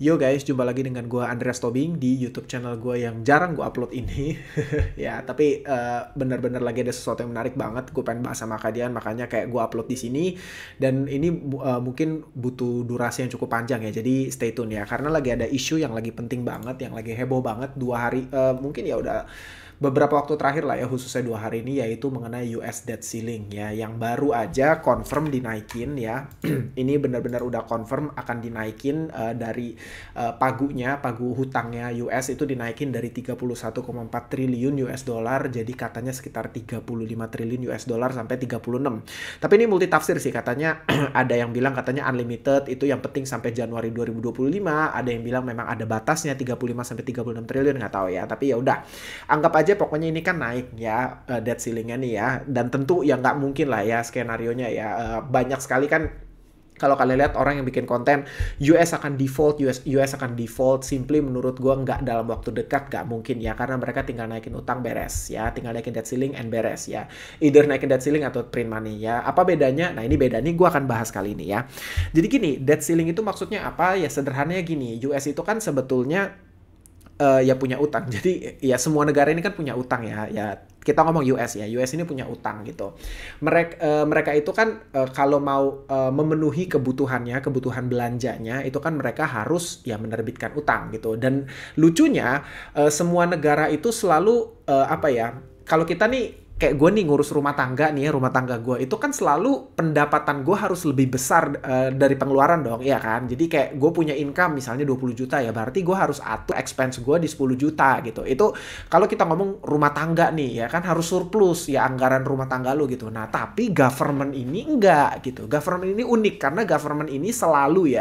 Yo guys, jumpa lagi dengan gue Andreas Tobing di YouTube channel gue yang jarang gue upload ini. Ya, tapi bener-bener lagi ada sesuatu yang menarik banget. Gue pengen bahas sama kalian, makanya kayak gue upload di sini. Dan ini mungkin butuh durasi yang cukup panjang ya. Jadi stay tune ya, karena lagi ada isu yang lagi penting banget, yang lagi heboh banget 2 hari. Mungkin ya udah beberapa waktu terakhir lah ya, khususnya 2 hari ini, yaitu mengenai US debt ceiling ya, yang baru aja confirm dinaikin ya. Ini benar-benar udah confirm akan dinaikin dari pagu hutangnya US itu dinaikin dari 31,4 triliun US dollar jadi katanya sekitar 35 triliun US dollar sampai 36. Tapi ini multi tafsir sih, katanya ada yang bilang katanya unlimited, itu yang penting sampai Januari 2025, ada yang bilang memang ada batasnya 35 sampai 36 triliun, nggak tahu ya. Tapi ya udah, anggap aja pokoknya ini kan naik ya, debt ceilingnya nih ya. Dan tentu ya nggak mungkin lah ya skenarionya ya, banyak sekali kan. Kalau kalian lihat orang yang bikin konten US akan default, US akan default, simply menurut gue nggak dalam waktu dekat, nggak mungkin ya, karena mereka tinggal naikin utang beres ya, tinggal naikin debt ceiling and beres ya, either naikin debt ceiling atau print money ya. Apa bedanya? Nah ini beda nih, gue akan bahas kali ini ya. Jadi gini, debt ceiling itu maksudnya apa ya? Sederhananya gini, US itu kan sebetulnya ya punya utang. Jadi ya semua negara ini kan punya utang ya. Ya kita ngomong US ya. US ini punya utang gitu. Mereka itu kan kalau mau memenuhi kebutuhannya, kebutuhan belanjanya itu kan mereka harus ya menerbitkan utang gitu. Dan lucunya semua negara itu selalu apa ya? Kalau kita nih kayak gue nih ngurus rumah tangga nih ya, rumah tangga gue itu kan selalu pendapatan gue harus lebih besar dari pengeluaran dong, iya kan? Jadi kayak gue punya income misalnya 20 juta ya, berarti gue harus atur expense gue di 10 juta gitu. Itu kalau kita ngomong rumah tangga nih ya kan, harus surplus ya anggaran rumah tangga lu gitu. Nah tapi government ini enggak gitu. Government ini unik karena government ini selalu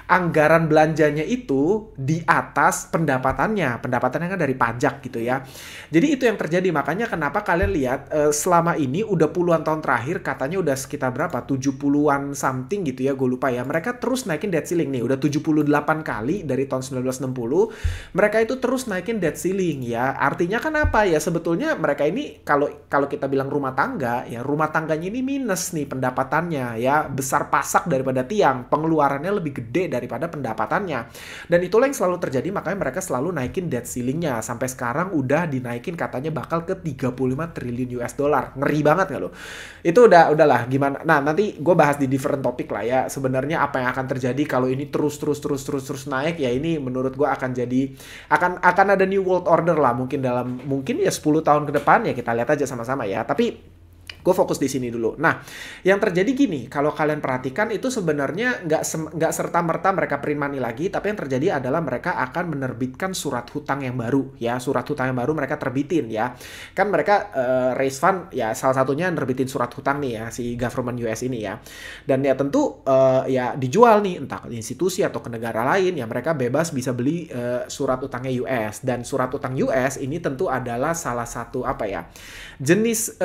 anggaran belanjanya itu di atas pendapatannya. Pendapatannya kan dari pajak gitu ya. Jadi itu yang terjadi, makanya kenapa kalian lihat selama ini udah puluhan tahun terakhir katanya udah sekitar berapa? 70-an something gitu ya, gue lupa ya. Mereka terus naikin debt ceiling nih, udah 78 kali dari tahun 1960. Mereka itu terus naikin debt ceiling ya. Artinya kan apa ya? Sebetulnya mereka ini kalau kita bilang rumah tangga ya, rumah tangganya ini minus nih pendapatannya ya, besar pasak daripada tiang, pengeluarannya lebih gede daripada pendapatannya. Dan itulah yang selalu terjadi, makanya mereka selalu naikin debt ceilingnya. Sampai sekarang udah dinaikin katanya bakal ke 35 triliun US dollar. Ngeri banget nggak lo? Itu udahlah gimana. Nah, nanti gue bahas di different topik lah ya. Sebenarnya apa yang akan terjadi kalau ini terus naik ya, ini menurut gue akan jadi akan ada new world order lah, mungkin ya 10 tahun ke depan ya, kita lihat aja sama-sama ya. Tapi gue fokus di sini dulu. Nah, yang terjadi gini, kalau kalian perhatikan itu sebenarnya nggak serta-merta mereka print money lagi, tapi yang terjadi adalah mereka akan menerbitkan surat hutang yang baru ya, surat hutang yang baru mereka terbitin ya. Kan mereka raise fund ya, salah satunya nerbitin surat hutang nih ya, si government US ini ya. Dan ya tentu ya dijual nih, entah ke institusi atau ke negara lain ya, mereka bebas bisa beli surat hutangnya US. Dan surat hutang US ini tentu adalah salah satu apa ya, jenis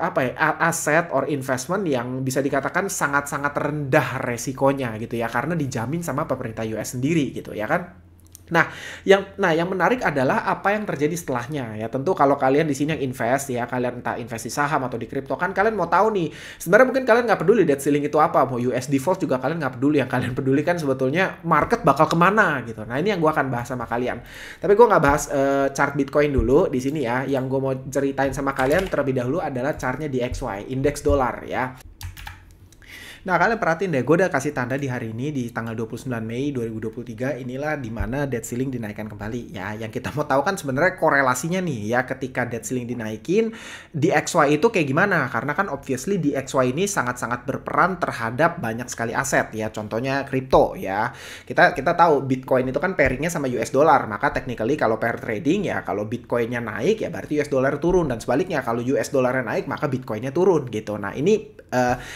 apa ya, aset or investment yang bisa dikatakan sangat-sangat rendah resikonya gitu ya, karena dijamin sama pemerintah US sendiri gitu ya kan. Nah, yang menarik adalah apa yang terjadi setelahnya ya. Tentu kalau kalian di sini yang invest ya, kalian entah invest di saham atau di kripto, kan kalian mau tahu nih. Sebenarnya mungkin kalian nggak peduli debt ceiling itu apa, mau US default juga kalian nggak peduli. Yang kalian peduli kan sebetulnya market bakal kemana gitu. Nah ini yang gue akan bahas sama kalian. Tapi gue nggak bahas chart Bitcoin dulu di sini ya. Yang gue mau ceritain sama kalian terlebih dahulu adalah chartnya di XY, indeks dolar ya. Nah, kalian perhatiin deh, gue udah kasih tanda di hari ini, di tanggal 29 Mei 2023, inilah dimana debt ceiling dinaikkan kembali. Ya, yang kita mau tahu kan sebenarnya korelasinya nih ya, ketika debt ceiling dinaikin, di XY itu kayak gimana? Karena kan obviously di XY ini sangat-sangat berperan terhadap banyak sekali aset ya, contohnya kripto ya. Kita tahu Bitcoin itu kan pairingnya sama US dollar, maka technically kalau pair trading ya, kalau Bitcoinnya naik ya berarti US dollar turun, dan sebaliknya kalau US dollarnya naik maka Bitcoinnya turun gitu. Nah, ini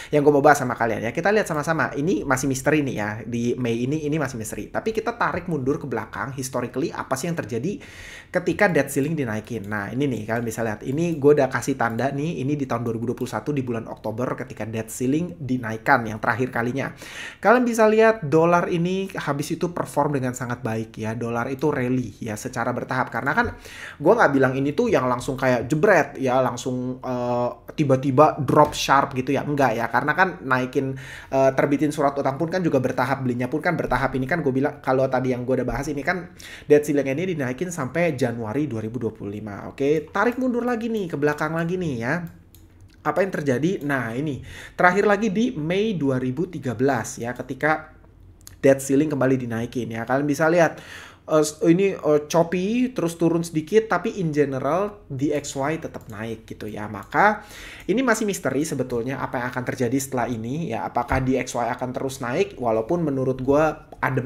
yang gue mau bahas sama kalian ya. Kita lihat sama-sama. Ini masih misteri nih ya. Di Mei ini masih misteri. Tapi kita tarik mundur ke belakang, historically apa sih yang terjadi ketika debt ceiling dinaikin. Nah, ini nih kalian bisa lihat. Ini gue udah kasih tanda nih. Ini di tahun 2021 di bulan Oktober ketika debt ceiling dinaikkan yang terakhir kalinya. Kalian bisa lihat dolar ini habis itu perform dengan sangat baik ya. Dolar itu rally ya secara bertahap. Karena kan gue nggak bilang ini tuh yang langsung kayak jebret ya, langsung tiba-tiba drop sharp gitu ya. Enggak ya, karena kan naikin dan terbitin surat utang pun kan juga bertahap, belinya pun kan bertahap. Ini kan gue bilang kalau tadi yang gue udah bahas ini kan debt ceiling ini dinaikin sampai Januari 2025. Oke, tarik mundur lagi nih ke belakang lagi nih ya. Apa yang terjadi? Nah, ini terakhir lagi di Mei 2013 ya, ketika debt ceiling kembali dinaikin ya. Kalian bisa lihat ini choppy terus turun sedikit, tapi in general DXY tetap naik gitu ya. Maka ini masih misteri sebetulnya apa yang akan terjadi setelah ini ya. Apakah DXY akan terus naik, walaupun menurut gue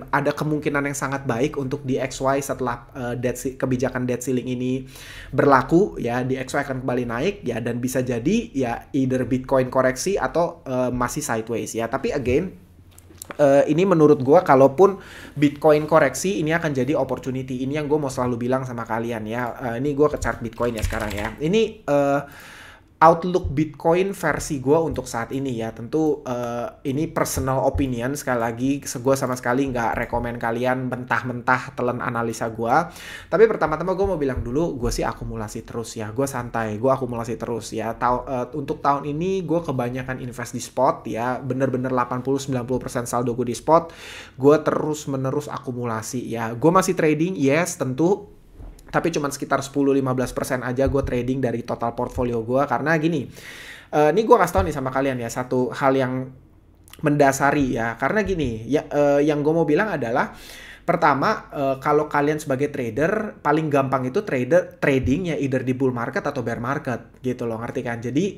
ada kemungkinan yang sangat baik untuk DXY setelah kebijakan debt ceiling ini berlaku ya. DXY akan kembali naik ya, dan bisa jadi ya either Bitcoin koreksi atau masih sideways ya. Tapi again, ini menurut gue kalaupun Bitcoin koreksi, ini akan jadi opportunity. Ini yang gue mau selalu bilang sama kalian ya. Ini gue ke chart Bitcoin ya sekarang ya. Ini outlook Bitcoin versi gue untuk saat ini ya. Tentu ini personal opinion, sekali lagi gue sama sekali nggak rekomen kalian mentah-mentah telan analisa gue. Tapi pertama-tama gue mau bilang dulu, gue sih akumulasi terus ya. Gue santai, gue akumulasi terus ya. Untuk tahun ini gue kebanyakan invest di spot ya. Bener-bener 80-90% saldo gue di spot. Gue terus-menerus akumulasi ya. Gue masih trading, yes tentu, tapi cuma sekitar 10-15% aja gue trading dari total portfolio gue. Karena gini, ini gue kasih tau nih sama kalian ya, satu hal yang mendasari ya. Karena gini, ya, yang gue mau bilang adalah, pertama, kalau kalian sebagai trader, paling gampang itu trading ya either di bull market atau bear market gitu loh, ngerti kan? Jadi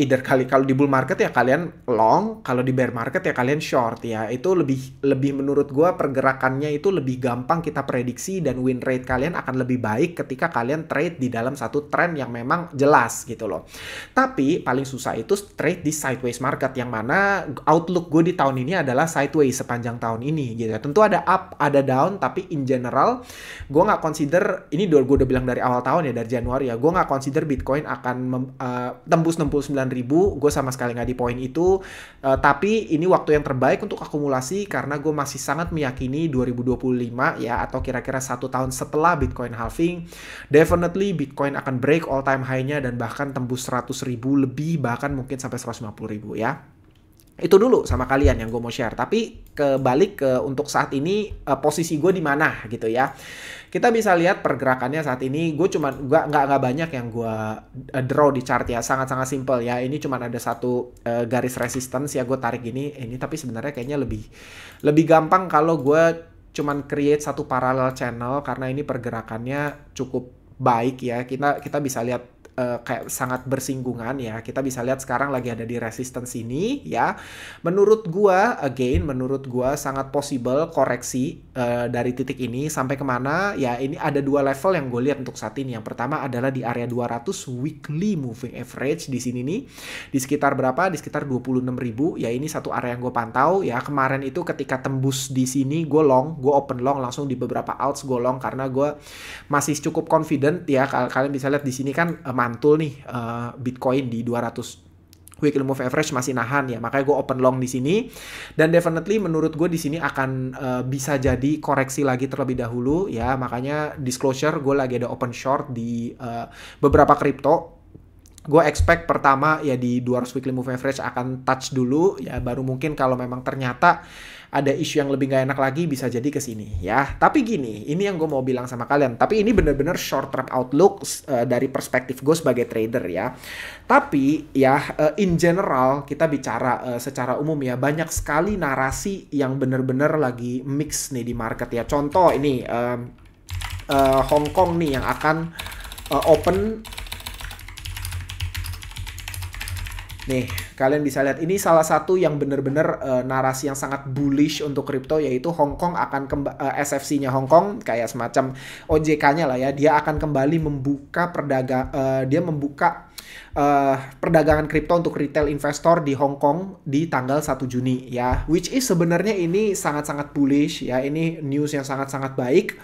either kalau di bull market ya kalian long, kalau di bear market ya kalian short ya. Itu lebih menurut gue pergerakannya itu lebih gampang kita prediksi, dan win rate kalian akan lebih baik ketika kalian trade di dalam satu trend yang memang jelas gitu loh. Tapi paling susah itu trade di sideways market, yang mana outlook gue di tahun ini adalah sideways sepanjang tahun ini gitu. Tentu ada up, ada down, tapi in general gue nggak consider, ini gue udah bilang dari awal tahun ya, dari Januari ya, gue nggak consider Bitcoin akan tembus 69.000. Gue sama sekali nggak di poin itu, tapi ini waktu yang terbaik untuk akumulasi, karena gue masih sangat meyakini 2025 ya, atau kira-kira 1 tahun setelah Bitcoin halving, definitely Bitcoin akan break all time high-nya dan bahkan tembus 100.000 lebih, bahkan mungkin sampai 150.000 ya. Itu dulu sama kalian yang gue mau share. Tapi kebalik ke untuk saat ini, posisi gue di mana gitu ya. Kita bisa lihat pergerakannya saat ini. Gue nggak banyak yang gue draw di chart ya. Sangat-sangat simple ya. Ini cuma ada satu garis resistance ya, gue tarik ini. Tapi sebenarnya kayaknya lebih gampang kalau gue cuman create satu parallel channel, karena ini pergerakannya cukup baik ya. Kita bisa lihat kayak sangat bersinggungan ya. Kita bisa lihat sekarang lagi ada di resistance ini ya. Menurut gua sangat possible koreksi dari titik ini sampai kemana ya. Ini ada 2 level yang gue lihat untuk saat ini. Yang pertama adalah di area 200 weekly moving average di sini nih, di sekitar berapa, di sekitar 26.000 ya. Ini satu area yang gue pantau ya. Kemarin itu ketika tembus di sini gue open long langsung di beberapa alts, gue long karena gue masih cukup confident ya. Kalian bisa lihat di sini kan mantul nih Bitcoin di 200 weekly move average masih nahan ya, makanya gue open long di sini. Dan definitely menurut gue di sini akan bisa jadi koreksi lagi terlebih dahulu ya. Makanya disclosure, gue lagi ada open short di beberapa kripto. Gue expect pertama ya di 200 weekly move average akan touch dulu ya, baru mungkin kalau memang ternyata ada isu yang lebih gak enak lagi bisa jadi ke sini ya. Tapi gini, ini yang gue mau bilang sama kalian. Tapi ini bener-bener short term outlook dari perspektif gue sebagai trader ya. Tapi ya in general kita bicara secara umum ya, banyak sekali narasi yang bener-bener lagi mix nih di market ya. Contoh ini Hong Kong nih yang akan open. Nih, kalian bisa lihat ini salah satu yang bener-bener narasi yang sangat bullish untuk kripto, yaitu Hong Kong akan SFC-nya Hong Kong kayak semacam OJK-nya lah ya. Dia akan kembali membuka perdagangan kripto untuk retail investor di Hong Kong di tanggal 1 Juni ya. Which is sebenarnya ini sangat-sangat bullish ya. Ini news yang sangat-sangat baik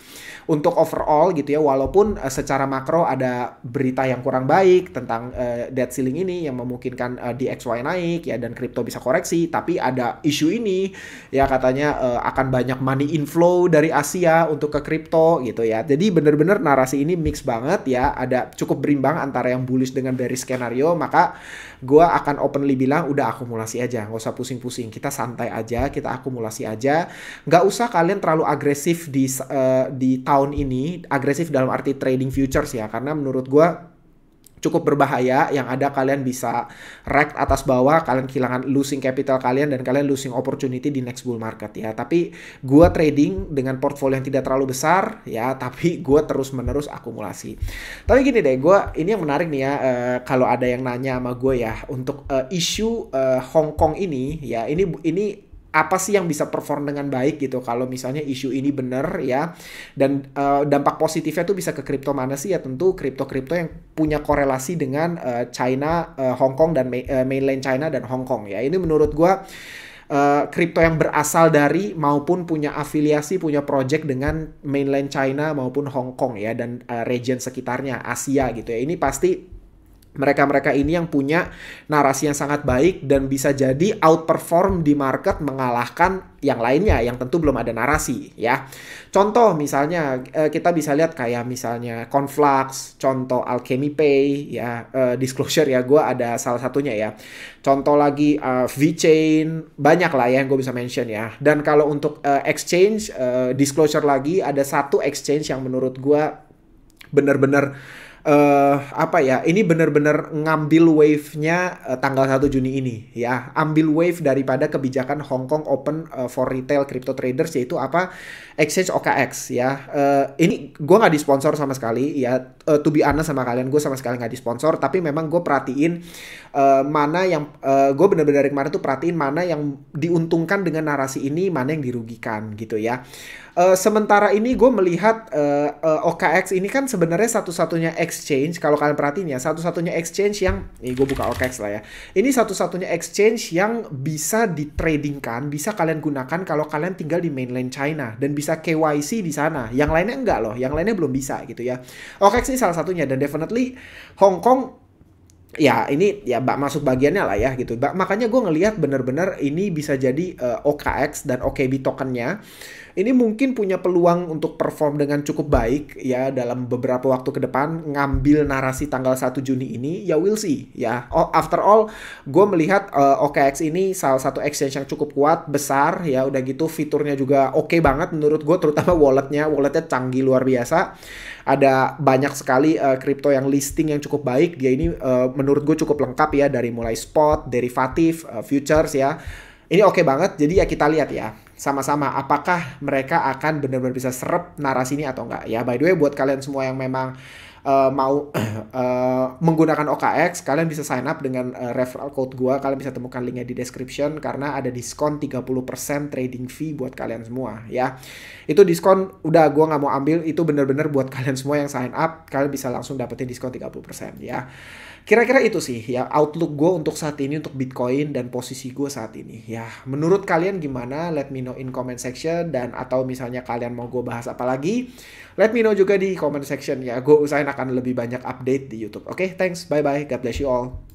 untuk overall gitu ya, walaupun secara makro ada berita yang kurang baik tentang debt ceiling ini yang memungkinkan DXY naik ya, dan kripto bisa koreksi. Tapi ada isu ini ya, katanya akan banyak money inflow dari Asia untuk ke kripto gitu ya. Jadi bener-bener narasi ini mix banget ya, ada cukup berimbang antara yang bullish dengan bearish scenario, maka gue akan openly bilang udah akumulasi aja, nggak usah pusing-pusing, kita santai aja, kita akumulasi aja, nggak usah kalian terlalu agresif di tahun ini, agresif dalam arti trading futures ya, karena menurut gue cukup berbahaya. Yang ada kalian bisa wreck atas bawah, kalian kehilangan losing capital kalian dan kalian losing opportunity di next bull market ya. Tapi gue trading dengan portfolio yang tidak terlalu besar ya, tapi gue terus menerus akumulasi. Tapi gini deh, ini yang menarik nih ya, kalau ada yang nanya sama gue ya untuk isu Hong Kong ini ya, ini apa sih yang bisa perform dengan baik gitu kalau misalnya isu ini bener ya, dan dampak positifnya tuh bisa ke kripto mana sih ya? Tentu kripto-kripto yang punya korelasi dengan China, Hong Kong, dan mainland China dan Hong Kong ya. Ini menurut gua kripto yang berasal dari maupun punya afiliasi, punya project dengan mainland China maupun Hong Kong ya, dan region sekitarnya Asia gitu ya. Ini pasti mereka-mereka ini yang punya narasi yang sangat baik dan bisa jadi outperform di market mengalahkan yang lainnya yang tentu belum ada narasi ya. Contoh misalnya kita bisa lihat kayak misalnya Conflux, contoh Alchemy Pay ya, disclosure ya, gue ada salah satunya ya. Contoh lagi VeChain, banyak lah ya yang gue bisa mention ya. Dan kalau untuk exchange, disclosure lagi, ada satu exchange yang menurut gue bener-bener ini benar-benar ngambil wave-nya tanggal 1 Juni ini ya. Ambil wave daripada kebijakan Hong Kong Open for Retail Crypto Traders, yaitu apa? Exchange OKX ya. Ini gue nggak disponsor sama sekali ya. To be honest sama kalian, gue sama sekali nggak disponsor. Tapi memang gue perhatiin mana yang gue benar-benar dari kemarin tuh perhatiin mana yang diuntungkan dengan narasi ini, mana yang dirugikan gitu ya. Sementara ini gue melihat OKX ini kan sebenarnya satu-satunya exchange, kalau kalian perhatiin ya, satu-satunya exchange yang, gue buka OKX lah ya, ini satu-satunya exchange yang bisa ditradingkan, bisa kalian gunakan kalau kalian tinggal di mainland China dan bisa KYC di sana. Yang lainnya enggak loh, yang lainnya belum bisa gitu ya. OKX ini salah satunya, dan definitely Hong Kong ya ini ya masuk bagiannya lah ya gitu. Makanya gue ngelihat bener-bener ini bisa jadi OKX dan OKB tokennya ini mungkin punya peluang untuk perform dengan cukup baik ya dalam beberapa waktu ke depan, ngambil narasi tanggal 1 Juni ini ya, we'll see ya. After all, gue melihat OKX ini salah satu exchange yang cukup kuat, besar ya, udah gitu fiturnya juga oke banget menurut gue, terutama walletnya canggih luar biasa. Ada banyak sekali kripto yang listing yang cukup baik. Dia ini menurut gue cukup lengkap ya, dari mulai spot, derivatif, futures ya. Ini oke banget. Jadi ya kita lihat ya sama-sama apakah mereka akan benar-benar bisa serap narasi ini atau enggak ya. By the way, buat kalian semua yang memang mau menggunakan OKX, kalian bisa sign up dengan referral code gua. Kalian bisa temukan linknya di description, karena ada diskon 30% trading fee buat kalian semua ya. Itu diskon udah gua nggak mau ambil, itu bener-bener buat kalian semua yang sign up. Kalian bisa langsung dapetin diskon 30% ya. Kira-kira itu sih ya outlook gue untuk saat ini untuk Bitcoin dan posisi gue saat ini ya. Menurut kalian gimana? Let me know in comment section, dan atau misalnya kalian mau gue bahas apa lagi, let me know juga di comment section ya. Gue usahain akan lebih banyak update di YouTube. Oke, thanks, bye bye, God bless you all.